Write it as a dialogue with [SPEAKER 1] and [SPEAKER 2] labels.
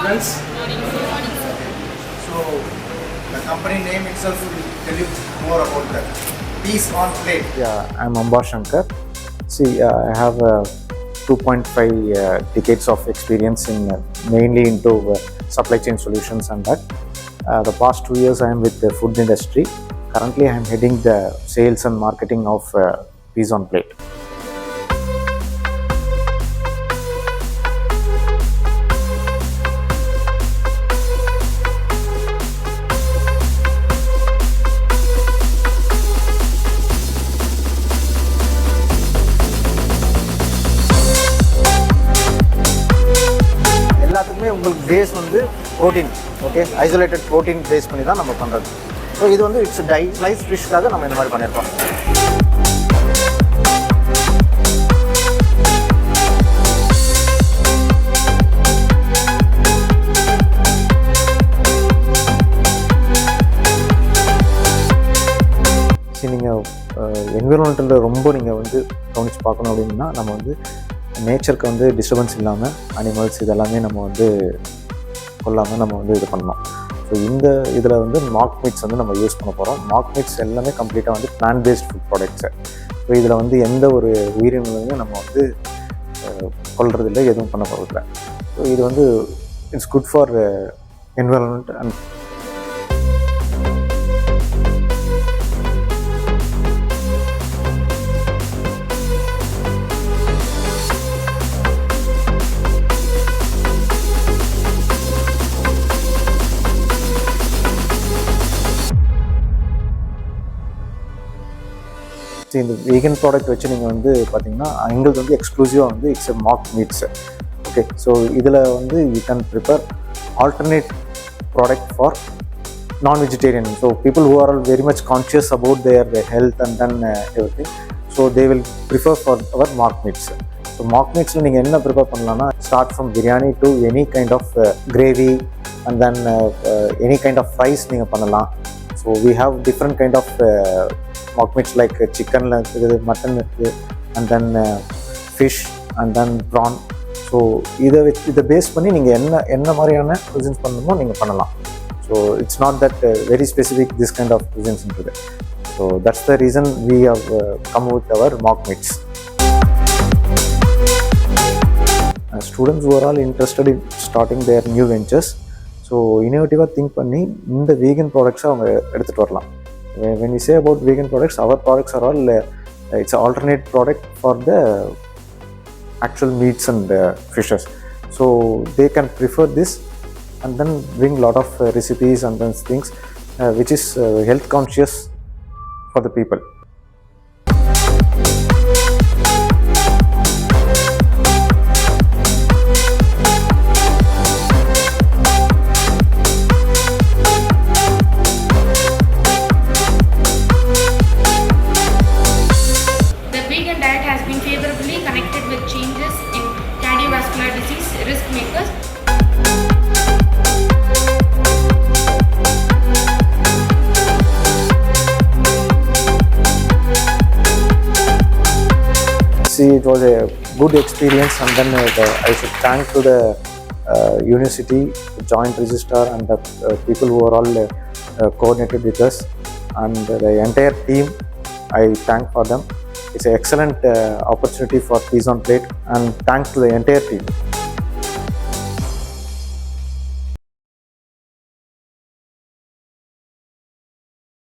[SPEAKER 1] students. So the company name itself will tell you more about that. Peas on plate.
[SPEAKER 2] Yeah, I'm Amba Shankar. See, I have 2.5 decades of experience in mainly into supply chain solutions and that. The past 2 years I am with the food industry. Currently I am heading the sales and marketing of Peas on Plate. எல்லாத்துக்குமே உங்களுக்கு base வந்து protein, okay, isolated protein base பண்ணி தான் நம்ம பண்ணுறது. So இது வந்து it's slice ஃபிஷ்க்காக நம்ம இந்த மாதிரி பண்ணியிருக்கோம். சரி, நீங்கள் என்விரான்மெண்ட்டில் ரொம்ப நீங்கள் வந்து கவனித்து பார்க்கணும் அப்படின்னா நம்ம வந்து நேச்சருக்கு வந்து டிஸ்டர்பன்ஸ் இல்லாமல் அனிமல்ஸ் இதெல்லாமே நம்ம வந்து கொல்லாமல் நம்ம வந்து இது பண்ணோம். ஸோ இந்த இதில் வந்து மார்க் மீட்ஸ் வந்து நம்ம யூஸ் பண்ண போகிறோம். மார்க் மீட்ஸ் எல்லாமே கம்ப்ளீட்டாக வந்து plant based food products. So இதில் வந்து எந்த ஒரு உயிரினங்களையும் நம்ம வந்து கொல்றதில்லை, எதுவும் பண்ண போகிறதில்ல. ஸோ இது வந்து it's good for environment and இந்த வீகன் ப்ராடக்ட் வச்சு நீங்கள் வந்து பார்த்தீங்கன்னா எங்களுக்கு வந்து எக்ஸ்க்ளூசிவாக வந்து it's a mock meats. Okay, so இதில் வந்து you can prepare alternate product for non vegetarian. So people who are all very much conscious about their health and then everything. So they will prefer for our mock meats. So mock மீட்ஸில் நீங்கள் என்ன prepare பண்ணலாம்னா start from biryani to any kind of gravy and then any kind of fries நீங்கள் பண்ணலாம். So we have different kind of mock meats like chicken, mutton, and then fish, and then prawn. So இதை base பண்ணி நீங்கள் என்ன மாதிரியான cuisines பண்ணணுமோ நீங்கள் பண்ணலாம். So it's not that very specific this kind of cuisines into that. So that's the reason we have come with our mock meats. Students who are all interested in starting their new ventures, so innovative think பண்ணி இந்த vegan products அவங்க எடுத்துகிட்டு வரலாம். When we say about vegan products, our products are all it's an alternate product for the actual meats and fishes. So they can prefer this and then bring lot of recipes and then things which is health conscious for the people. It was a good experience, and then I should thank to the university, the joint registrar, and the people who are all coordinated with us, and the entire team. I thank for them. It's an excellent opportunity for Peas on Plate, and thanks to the entire team.